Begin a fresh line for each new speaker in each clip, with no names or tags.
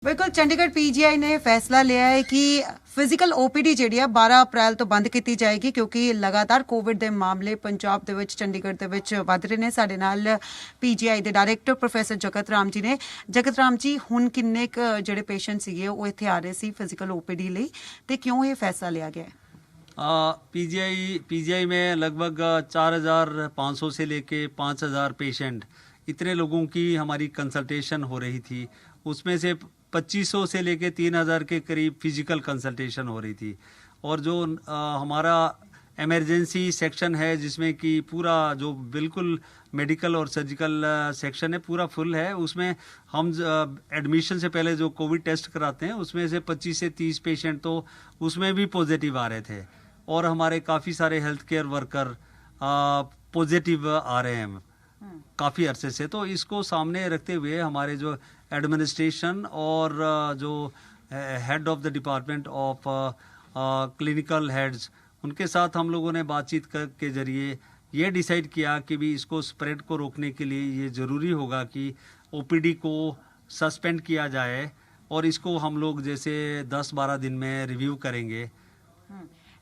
बिल्कुल चंडीगढ़ पीजीआई ने फैसला लिया है कि फिजिकल ओपीडी ਜਿਹੜੀ ਆ 12 ਅਪ੍ਰੈਲ ਤੋਂ ਬੰਦ ਕੀਤੀ ਜਾਏਗੀ ਕਿਉਂਕਿ ਲਗਾਤਾਰ ਕੋਵਿਡ ਦੇ ਮਾਮਲੇ ਪੰਜਾਬ ਦੇ ਵਿੱਚ ਚੰਡੀਗੜ੍ਹ ਦੇ ਵਿੱਚ ਵਧ ਰਹੇ ਨੇ। ਸਾਡੇ ਨਾਲ ਪੀਜੀਆਈ ਦੇ ਡਾਇਰੈਕਟਰ ਪ੍ਰੋਫੈਸਰ ਜਗਤ ਰਾਮ ਜੀ ਨੇ। ਜਗਤ ਰਾਮ ਜੀ, ਹੁਣ ਕਿੰਨੇ ਜਿਹੜੇ ਪੇਸ਼ੈਂਟ ਸੀਗੇ ਉਹ ਇੱਥੇ ਆ ਰਹੇ ਸੀ ਫਿजिकल ओपीडी ਲਈ ਤੇ ਕਿਉਂ ਇਹ ਫੈਸਲਾ ਲਿਆ ਗਿਆ ਹੈ?
पीजीआई में लगभग 4,500 से लेके 5,000 पेशेंट, इतने लोगों की हमारी कंसल्टेशन हो रही थी। उसमें से 2,500 से लेके 3,000 के करीब फिजिकल कंसल्टेशन हो रही थी। और जो हमारा इमरजेंसी सेक्शन है जिसमें कि पूरा जो बिल्कुल मेडिकल और सर्जिकल सेक्शन है पूरा फुल है, उसमें हम एडमिशन से पहले जो कोविड टेस्ट कराते हैं उसमें से 25 से 30 पेशेंट तो उसमें भी पॉजिटिव आ रहे थे। और हमारे काफ़ी सारे हेल्थ केयर वर्कर पॉजिटिव आ रहे हैं काफ़ी अरसे से। तो इसको सामने रखते हुए हमारे जो एडमिनिस्ट्रेशन और जो head of the department of clinical heads, उनके साथ हम लोगों ने बातचीत के जरिए ये डिसाइड किया कि भी इसको स्प्रेड को रोकने के लिए ये ज़रूरी होगा कि ओपीडी को सस्पेंड किया जाए और इसको हम लोग जैसे 10-12 दिन में रिव्यू करेंगे।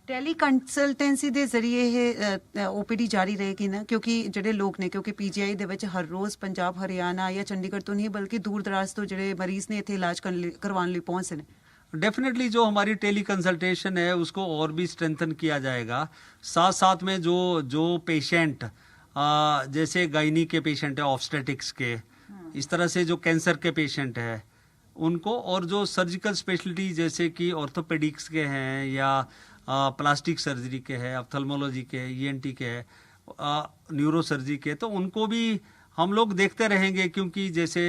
ਟੈਲੀ ਕੰਸਲਟੈਂਸੀ ਦੇ ਜ਼ਰੀਏ ਇਹ ਓਪੀਡੀ ਜਾਰੀ ਰਹੇਗੀ ਨਾ, ਕਿਉਂਕਿ ਜਿਹੜੇ ਲੋਕ ਨੇ, ਕਿਉਂਕਿ ਪੀਜੀਆਈ ਦੇ ਵਿੱਚ ਹਰ ਰੋਜ਼ ਪੰਜਾਬ, ਹਰਿਆਣਾ ਜਾਂ ਚੰਡੀਗੜ੍ਹ ਤੋਂ ਨਹੀਂ ਬਲਕਿ ਦੂਰ ਦਰਾਜ਼ ਤੋਂ ਜਿਹੜੇ ਮਰੀਜ਼ ਨੇ ਇੱਥੇ ਇਲਾਜ ਕਰਵਾਉਣ ਲਈ ਪਹੁੰਚਦੇ ਨੇ।
डेफिनेटली जो हमारी टेली कंसल्टेशन है उसको और भी स्ट्रेंथन किया जाएगा। साथ साथ में जो पेशेंट जैसे गायनी के पेशेंट है, ऑब्स्टेटिक्स के, इस तरह से जो कैंसर के पेशेंट है उनको, और जो सर्जिकल स्पेशलिटी जैसे कि ऑर्थोपेडिक्स के हैं या प्लास्टिक सर्जरी के हैं, ऑप्थेल्मोलॉजी के, ईएनटी के हैं, न्यूरो सर्जरी के, तो उनको भी हम लोग देखते रहेंगे। क्योंकि जैसे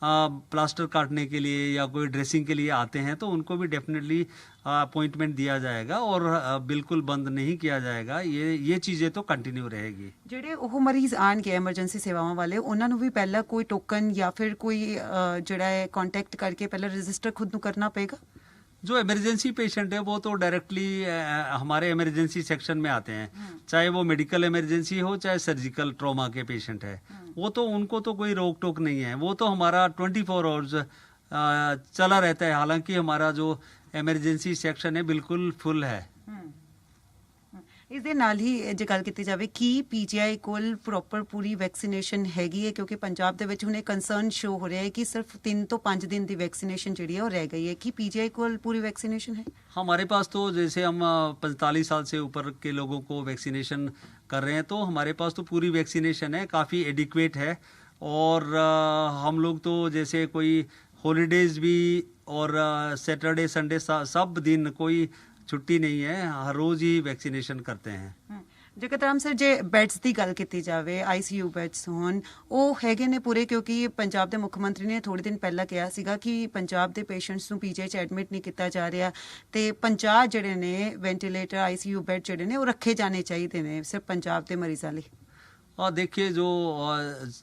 प्लास्टर काटने के लिए या कोई ड्रेसिंग के लिए आते हैं तो उनको भी डेफिनेटली अपॉइंटमेंट दिया जाएगा और बिल्कुल बंद नहीं किया जाएगा। ये चीज़ें तो कंटिन्यू रहेगी।
ਜਿਹੜੇ ਉਹ ਮਰੀਜ਼ ਆਣਗੇ ਐਮਰਜੈਂਸੀ ਸੇਵਾਵਾਂ ਵਾਲੇ, ਉਹਨਾਂ ਨੂੰ ਵੀ ਪਹਿਲਾਂ ਕੋਈ ਟੋਕਨ ਜਾਂ ਫਿਰ ਕੋਈ ਜਿਹੜਾ ਹੈ ਕੰਟੈਕਟ ਕਰਕੇ ਪਹਿਲਾਂ ਰਜਿਸਟਰ ਖੁਦ ਨੂੰ ਕਰਨਾ ਪਏਗਾ?
जो इमरजेंसी पेशेंट है वो तो डायरेक्टली हमारे इमरजेंसी सेक्शन में आते हैं, चाहे वो मेडिकल इमरजेंसी हो चाहे सर्जिकल ट्रॉमा के पेशेंट है, वो तो उनको तो कोई रोक टोक नहीं है। वो तो हमारा 24 आवर्स चला रहता है। हालांकि हमारा जो इमरजेंसी सेक्शन है बिल्कुल फुल है।
ਇਸ ਦੇ ਨਾਲ ਹੀ ਜੇ ਗੱਲ ਕੀਤੀ ਜਾਵੇ ਕਿ ਪੀਜੀਆਈ ਕੋਲ ਪ੍ਰੋਪਰ ਪੂਰੀ ਵੈਕਸੀਨੇਸ਼ਨ ਹੈਗੀ ਹੈ, ਕਿਉਂਕਿ ਪੰਜਾਬ ਦੇ ਵਿੱਚ ਹੁਣ ਇਹ ਕੰਸਰਨ ਸ਼ੋ ਹੋ ਰਿਹਾ ਹੈ ਕਿ ਸਿਰਫ 3 ਤੋਂ 5 दिन ਦੀ ਵੈਕਸੀਨੇਸ਼ਨ ਜਿਹੜੀ ਹੈ ਉਹ ਰਹਿ ਗਈ ਹੈ। कि पीजीआई ਕੋਲ पूरी वैक्सीनेशन है?
हमारे पास तो जैसे हम 45 साल से ऊपर के लोगों को वैक्सीनेशन कर रहे हैं तो हमारे पास तो पूरी वैक्सीनेशन है, काफ़ी एडिक्वेट है। और हम लोग तो जैसे कोई हॉलीडेज भी और सैटरडे संडे सब दिन कोई छुट्टी नहीं है, हर रोज ही वैक्सीनेशन करते हैं।
ਜਗਤ ਰਾਮ ਸਰ, ਜੇ ਬੈਡਸ ਦੀ ਗੱਲ ਕੀਤੀ ਜਾਵੇ, ਆਈਸੀਯੂ ਬੈਡਸ ਹੋਣ, ਉਹ ਹੈਗੇ ਨੇ ਪੂਰੇ? ਕਿਉਂਕਿ ਪੰਜਾਬ ਦੇ ਮੁੱਖ ਮੰਤਰੀ ਨੇ ਥੋੜੇ ਦਿਨ ਪਹਿਲਾਂ ਕਿਹਾ ਸੀਗਾ ਕਿ ਪੰਜਾਬ ਦੇ ਪੇਸ਼ੈਂਟਸ ਨੂੰ ਪੀਜੀਆਈ 'ਚ ਐਡਮਿਟ ਨਹੀਂ ਕੀਤਾ ਜਾ ਰਿਹਾ ਤੇ 50 ਜਿਹੜੇ ਨੇ ਵੈਂਟੀਲੇਟਰ ਆਈਸੀਯੂ ਬੈਡ ਜਿਹੜੇ ਨੇ ਉਹ ਰੱਖੇ ਜਾਣੇ ਚਾਹੀਦੇ ਨੇ ਸਿਰਫ ਪੰਜਾਬ ਦੇ ਮਰੀਜ਼ਾਂ ਲਈ।
और देखिए जो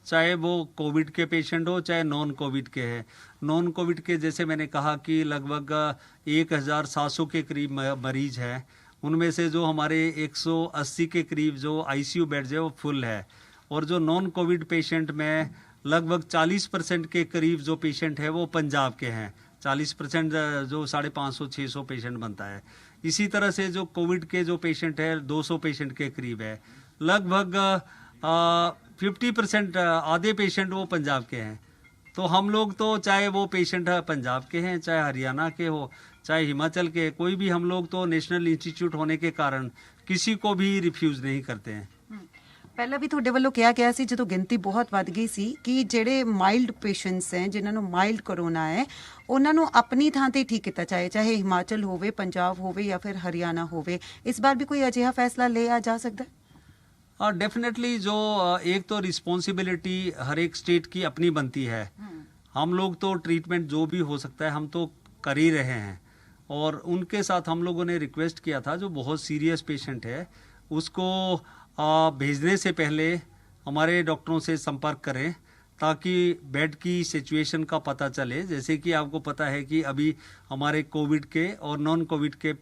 चाहे वो कोविड के पेशेंट हो चाहे नॉन कोविड के हैं, नॉन कोविड के जैसे मैंने कहा कि लगभग 1,700 के करीब मरीज हैं। उनमें से जो हमारे 180 के करीब जो आईसीयू बेड्स है वो फुल है। और जो नॉन कोविड पेशेंट में लगभग 40% के करीब जो पेशेंट है वो पंजाब के हैं। 40% जो 550-600 पेशेंट बनता है। इसी तरह से जो कोविड के जो पेशेंट है 200 पेशेंट के करीब है। लगभग 50% आधे पेशेंट वो पंजाब के हैं। तो हम लोग तो चाहे वो पेशेंट पंजाब के हैं चाहे हरियाणा के हो चाहे हिमाचल के, कोई भी हम लोग तो नेशनल इंस्टीट्यूट होने के कारण किसी को भी रिफ्यूज नहीं करते हैं।
ਪਹਿਲਾਂ ਵੀ ਤੁਹਾਡੇ ਵੱਲੋਂ ਕਿਹਾ ਗਿਆ ਸੀ ਜਦੋਂ ਗਿਣਤੀ ਬਹੁਤ ਵੱਧ ਗਈ ਸੀ ਕਿ ਜਿਹੜੇ ਮਾਈਲਡ ਪੇਸ਼ੈਂਟਸ ਹੈ, ਜਿਨ੍ਹਾਂ ਨੂੰ ਮਾਈਲਡ ਕੋਰੋਨਾ ਹੈ, ਉਹਨਾਂ ਨੂੰ ਆਪਣੀ ਥਾਂ ਤੇ ਠੀਕ ਕੀਤਾ ਜਾਏ, ਚਾਹੇ ਹਿਮਾਚਲ ਹੋਵੇ, ਪੰਜਾਬ ਹੋਵੇ ਜਾਂ ਫਿਰ ਹਰਿਆਣਾ ਹੋਵੇ। ਇਸ ਬਾਰ ਵੀ ਕੋਈ ਅਜਿਹਾ ਫੈਸਲਾ ਲਿਆ ਜਾ ਸਕਦਾ ਹੈ?
डेफिनेटली जो एक तो रिस्पॉन्सिबिलिटी हर एक स्टेट की अपनी बनती है। हम लोग तो ट्रीटमेंट जो भी हो सकता है हम तो कर ही रहे हैं। और उनके साथ हम लोगों ने रिक्वेस्ट किया था जो बहुत सीरियस पेशेंट है उसको भेजने से पहले हमारे डॉक्टरों से संपर्क करें ताकि बेड की सिचुएशन का पता चले। जैसे कि आपको पता है कि अभी हमारे कोविड के और नॉन कोविड के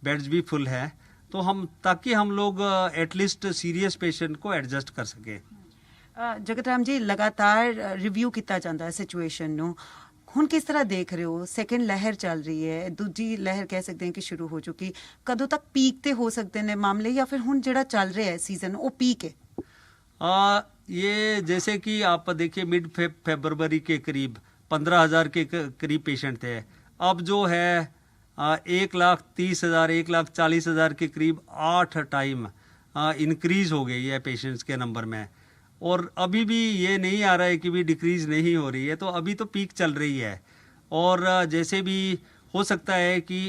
बेड्स भी फुल है, तो हम ताकि हम लोग एटलीस्ट सीरियस पेशेंट को एडजस्ट कर सके।
ਜਗਤ ਰਾਮ ਜੀ, ਲਗਾਤਾਰ ਰਿਵਿਊ ਕੀਤਾ ਜਾਂਦਾ ਹੈ ਸਿਚੁਏਸ਼ਨ ਨੂੰ। ਹੁਣ ਕਿਸ ਤਰ੍ਹਾਂ ਦੇਖ ਰਹੇ ਹੋ? ਸੈਕੰਡ ਲਹਿਰ ਚੱਲ ਰਹੀ ਹੈ, ਦੂਜੀ ਲਹਿਰ ਕਹਿ ਸਕਦੇ ਹਾਂ ਕਿ ਸ਼ੁਰੂ ਹੋ ਚੁੱਕੀ, ਕਦੋਂ ਤੱਕ ਪੀਕ ਤੇ ਹੋ ਸਕਦੇ ਨੇ ਮਾਮਲੇ, ਜਾਂ ਫਿਰ ਹੁਣ ਜਿਹੜਾ ਚੱਲ ਰਿਹਾ ਹੈ सीजन वो पीक है?
ये जैसे कि आप देखिए मिड फरवरी के करीब 15,000 के करीब पेशेंट थे। अब जो है 1,30,000 1,40,000 के करीब 8 टाइम इंक्रीज हो गई है पेशेंट्स के नंबर में। और अभी भी ये नहीं आ रहा है कि भी डिक्रीज नहीं हो रही है, तो अभी तो पीक चल रही है। और जैसे भी हो सकता है कि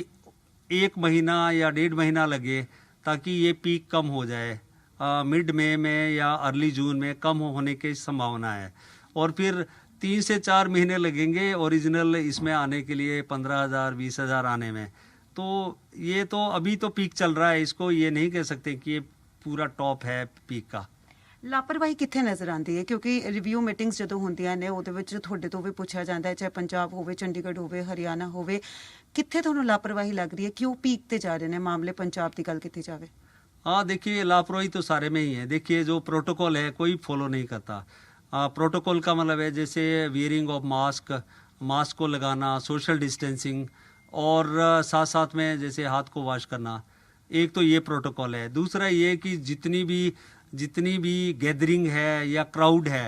1 महीना या 1.5 महीना लगे ताकि ये पीक कम हो जाए, मिड मई में या अर्ली जून में कम होने की संभावना है। और फिर 3 से 4 महीने लगेंगे ओरिजिनल इसमें आने के लिए, 15,000 20,000 आने में। तो ये तो अभी तो पीक चल रहा है, इसको ये नहीं कह सकते कि ये पूरा टॉप है पीक का।
ਲਾਪਰਵਾਹੀ ਕਿੱਥੇ ਨਜ਼ਰ ਆਉਂਦੀ ਹੈ? ਕਿਉਂਕਿ ਰਿਵਿਊ ਮੀਟਿੰਗਸ ਜਦੋਂ ਹੁੰਦੀਆਂ ਨੇ ਉਹਦੇ ਵਿੱਚ ਤੁਹਾਡੇ ਤੋਂ ਵੀ ਪੁੱਛਿਆ ਜਾਂਦਾ ਹੈ, ਚਾਹੇ ਪੰਜਾਬ ਹੋਵੇ, ਚੰਡੀਗੜ੍ਹ ਹੋਵੇ, ਹਰਿਆਣਾ ਹੋਵੇ, ਕਿੱਥੇ ਤੁਹਾਨੂੰ ਲਾਪਰਵਾਹੀ ਲੱਗ ਰਹੀ ਹੈ? ਕਿਉਂ ਪੀਕ ਤੇ ਜਾ ਰਹੇ ਨੇ ਮਾਮਲੇ? ਪੰਜਾਬ ਦੀ ਗੱਲ ਕੀਤੀ ਜਾਵੇ।
हाँ, देखिए लापरवाही तो सारे में ही है। देखिए जो प्रोटोकॉल है कोई फॉलो नहीं करता। प्रोटोकॉल का मतलब है जैसे वियरिंग ऑफ मास्क को लगाना, सोशल डिस्टेंसिंग, और साथ साथ में जैसे हाथ को वॉश करना। एक तो ये प्रोटोकॉल है। दूसरा ये कि जितनी भी गैदरिंग है या क्राउड है,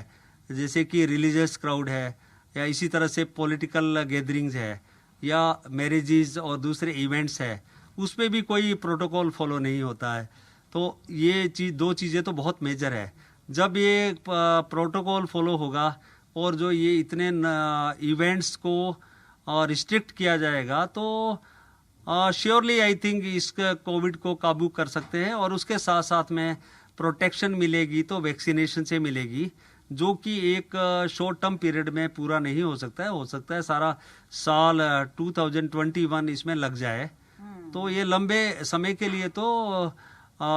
जैसे कि रिलीजियस क्राउड है या इसी तरह से पॉलिटिकल गैदरिंग्स है या मैरिजेस और दूसरे इवेंट्स है, उसमें भी कोई प्रोटोकॉल फॉलो नहीं होता है। तो ये दो चीज़ें तो बहुत मेजर है। जब ये प्रोटोकॉल फॉलो होगा और जो ये इतने इवेंट्स को रिस्ट्रिक्ट किया जाएगा, तो श्योरली आई थिंक इस कोविड को काबू कर सकते हैं। और उसके साथ साथ में प्रोटेक्शन मिलेगी तो वैक्सीनेशन से मिलेगी, जो कि एक शॉर्ट टर्म पीरियड में पूरा नहीं हो सकता है सारा साल 2021 इसमें लग जाए। तो ये लंबे समय के लिए तो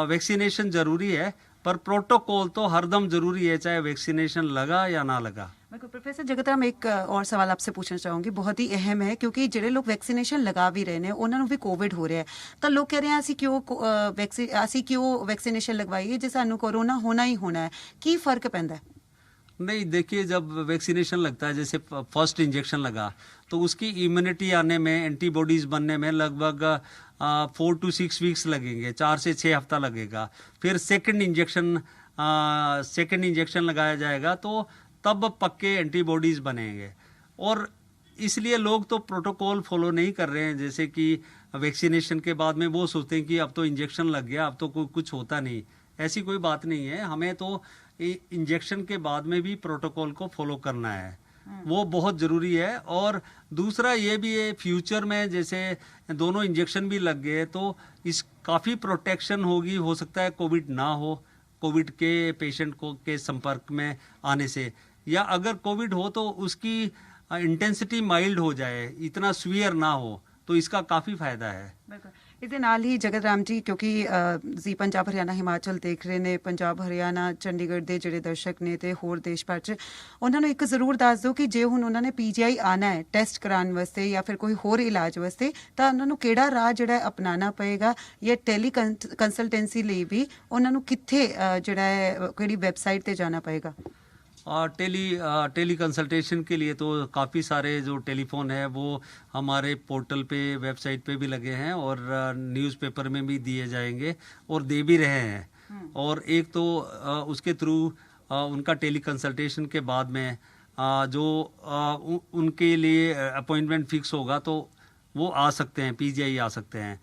वैक्सीनेशन जरूरी है, पर प्रोटोकॉल तो हरदम जरूरी है, चाहे वैक्सीनेशन लगा या ना लगा।
बिल्कुल। प्रोफेसर जगत राम, एक और सवाल आपसे पूछना चाहूँगी, बहुत ही अहम है, क्योंकि ਜਿਹੜੇ ਲੋਕ ਵੈਕਸੀਨੇਸ਼ਨ ਲਗਾ ਵੀ ਰਹੇ ਨੇ ਉਹਨਾਂ ਨੂੰ ਵੀ ਕੋਵਿਡ ਹੋ ਰਿਹਾ ਹੈ, ਤਾਂ ਲੋਕ ਕਹਿ ਰਹੇ ਆ ਅਸੀਂ ਕਿਉਂ ਵੈਕਸੀਨੇਸ਼ਨ ਲਗਵਾਈਏ ਜੇ ਸਾਨੂੰ ਕੋਰੋਨਾ ਹੋਣਾ ਹੀ ਹੋਣਾ ਹੈ? ਕੀ ਫਰਕ ਪੈਂਦਾ ਹੈ?
नहीं, देखिए जब वैक्सीनेशन लगता है, जैसे फर्स्ट इंजेक्शन लगा, तो उसकी इम्यूनिटी आने में, एंटीबॉडीज बनने में लगभग 4 to 6 वीक्स लगेंगे, 4 से 6 हफ्ता लगेगा। फिर सेकंड इंजेक्शन लगाया जाएगा, तो तब पक्के एंटीबॉडीज बनेंगे। और इसलिए लोग तो प्रोटोकॉल फॉलो नहीं कर रहे हैं। जैसे कि वैक्सीनेशन के बाद में वो सोचते हैं कि अब तो इंजेक्शन लग गया, अब तो कुछ होता नहीं। ऐसी कोई बात नहीं है। हमें तो इंजेक्शन के बाद में भी प्रोटोकॉल को फॉलो करना है, वो बहुत ज़रूरी है। और दूसरा ये भी है, फ्यूचर में जैसे दोनों इंजेक्शन भी लग गए तो इस काफ़ी प्रोटेक्शन होगी। हो सकता है कोविड ना हो, कोविड के पेशेंट को के संपर्क में आने से, या अगर कोविड हो तो उसकी इंटेंसिटी माइल्ड हो जाए, इतना सीवियर ना हो, तो इसका काफ़ी फायदा है।
ਇਹਦੇ ਨਾਲ ਹੀ ਜਗਤ ਰਾਮ ਜੀ, ਕਿਉਂਕਿ ਜੀ ਪੰਜਾਬ ਹਰਿਆਣਾ ਹਿਮਾਚਲ ਦੇਖ ਰਹੇ ਨੇ, ਪੰਜਾਬ ਹਰਿਆਣਾ ਚੰਡੀਗੜ੍ਹ ਦੇ ਜਿਹੜੇ ਦਰਸ਼ਕ ਨੇ ਤੇ ਹੋਰ ਦੇਸ਼ ਭਰ 'ਚ, ਉਹਨਾਂ ਨੂੰ ਇੱਕ ਜ਼ਰੂਰ ਦੱਸ ਦਿਓ ਕਿ ਜੇ ਹੁਣ ਉਹਨਾਂ ਨੇ PGI ਆਉਣਾ ਹੈ ਟੈਸਟ ਕਰਾਉਣ ਵਾਸਤੇ ਜਾਂ ਫਿਰ ਕੋਈ ਹੋਰ ਇਲਾਜ ਵਾਸਤੇ, ਤਾਂ ਉਹਨਾਂ ਨੂੰ ਕਿਹੜਾ ਰਾਹ ਜਿਹੜਾ ਅਪਣਾਉਣਾ ਪਏਗਾ, ਜਾਂ ਟੈਲੀ ਕੰਸਲਟੈਂਸੀ ਲਈ ਵੀ ਉਹਨਾਂ ਨੂੰ ਕਿੱਥੇ ਜਿਹੜਾ ਹੈ ਕਿਹੜੀ ਵੈਬਸਾਈਟ ਤੇ जाना पड़ेगा?
टेली कंसल्टेशन के लिए तो काफ़ी सारे जो टेलीफोन है वो हमारे पोर्टल पे, वेबसाइट पे भी लगे हैं, और न्यूज़पेपर में भी दिए जाएंगे और दे भी रहे हैं। और एक तो उसके थ्रू उनका टेली कंसल्टेशन के बाद में जो उनके लिए अपॉइंटमेंट फिक्स होगा तो वो आ सकते हैं, PGI आ सकते हैं।